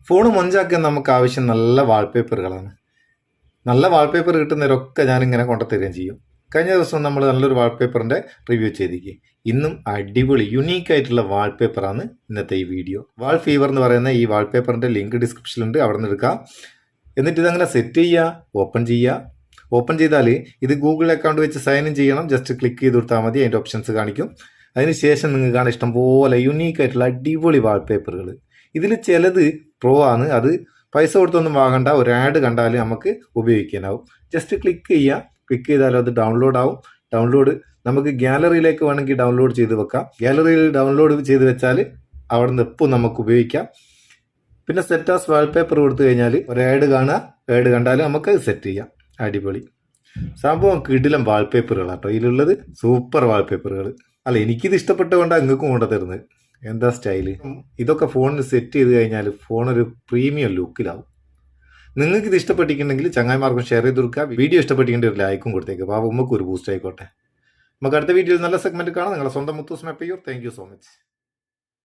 Phone മൊഞ്ചാക്കാൻ നമുക്ക് ആവശ്യം നല്ല വാൾപേപ്പറുകളാണ്. നല്ല വാൾപേപ്പർ കിട്ടുന്നവരൊക്കെ ഞാനിങ്ങനെ കൊണ്ടുതരികയും ചെയ്യും. കഴിഞ്ഞ ദിവസം നമ്മൾ നല്ലൊരു വാൾപേപ്പറിൻ്റെ റിവ്യൂ ചെയ്തിരിക്കും. ഇന്നും അടിപൊളി യുണീക്ക് ആയിട്ടുള്ള വാൾപേപ്പറാണ് ഇന്നത്തെ ഈ വീഡിയോ. വാൾഫീവർ എന്ന് പറയുന്ന ഈ വാൾപേപ്പറിൻ്റെ ലിങ്ക് ഡിസ്ക്രിപ്ഷനിലുണ്ട്, അവിടെ നിന്ന് എടുക്കാം. എന്നിട്ട് ഇതങ്ങനെ സെറ്റ് ചെയ്യുക, ഓപ്പൺ ചെയ്യുക. ഓപ്പൺ ചെയ്താൽ ഇത് ഗൂഗിൾ അക്കൗണ്ട് വെച്ച് സൈൻ ഇൻ ചെയ്യണം. ജസ്റ്റ് ക്ലിക്ക് ചെയ്ത് കൊടുത്താൽ മതി, അതിൻ്റെ ഓപ്ഷൻസ് കാണിക്കും. അതിനുശേഷം നിങ്ങൾക്ക് കാണാൻ ഇഷ്ടംപോലെ യുണീക്ക് ആയിട്ടുള്ള അടിപൊളി വാൾപേപ്പറുകൾ. ഇതിൽ ചിലത് പ്രോ ആണ്, അത് പൈസ കൊടുത്തൊന്നും വാങ്ങണ്ട, ഒരു ആഡ് കണ്ടാൽ നമുക്ക് ഉപയോഗിക്കാനാവും. ജസ്റ്റ് ക്ലിക്ക് ചെയ്യുക, ക്ലിക്ക് ചെയ്താൽ അത് ഡൗൺലോഡ് ആവും. ഡൗൺലോഡ് നമുക്ക് ഗാലറിയിലേക്ക് വേണമെങ്കിൽ ഡൗൺലോഡ് ചെയ്ത് വെക്കാം. ഗാലറിയിൽ ഡൗൺലോഡ് ചെയ്ത് വെച്ചാൽ അവിടെ നിന്ന് എപ്പോൾ നമുക്ക് ഉപയോഗിക്കാം. പിന്നെ സെറ്റ് ആസ് വാൾപേപ്പർ കൊടുത്തു കഴിഞ്ഞാൽ ഒരു ആഡ് കാണുക, ആഡ് കണ്ടാൽ നമുക്ക് സെറ്റ് ചെയ്യാം. അടിപൊളി സംഭവം, കിടിലം വാൾപേപ്പറുകളാണ് കേട്ടോ ഇതിലുള്ളത്. സൂപ്പർ വാൾപേപ്പറുകൾ. അല്ല, എനിക്കിത് ഇഷ്ടപ്പെട്ടുകൊണ്ടാണ് നിങ്ങൾക്കും കൊണ്ടു തരുന്നത്. എന്താ സ്റ്റൈല്! ഇതൊക്കെ ഫോണിന് സെറ്റ് ചെയ്ത് കഴിഞ്ഞാൽ ഫോണൊരു പ്രീമിയം ലുക്കിലാവും. നിങ്ങൾക്ക് ഇത് ഇഷ്ടപ്പെട്ടിട്ടുണ്ടെങ്കിൽ ചങ്ങായിമാർക്കും ഷെയർ ചെയ്ത് കൊടുക്കുക. വീഡിയോ ഇഷ്ടപ്പെട്ടിട്ടുണ്ടെങ്കിൽ ഒരു ലൈക്കും കൊടുത്തേക്ക്. അപ്പോൾ നമുക്ക് ഒരു ബൂസ്റ്റ് ആയിക്കോട്ടെ. നമുക്ക് അടുത്ത വീഡിയോയിൽ നല്ല സെഗ്മെന്റ് കാണാം. നിങ്ങളുടെ സ്വന്തം Muthoos Meppayyur. Thank you so much.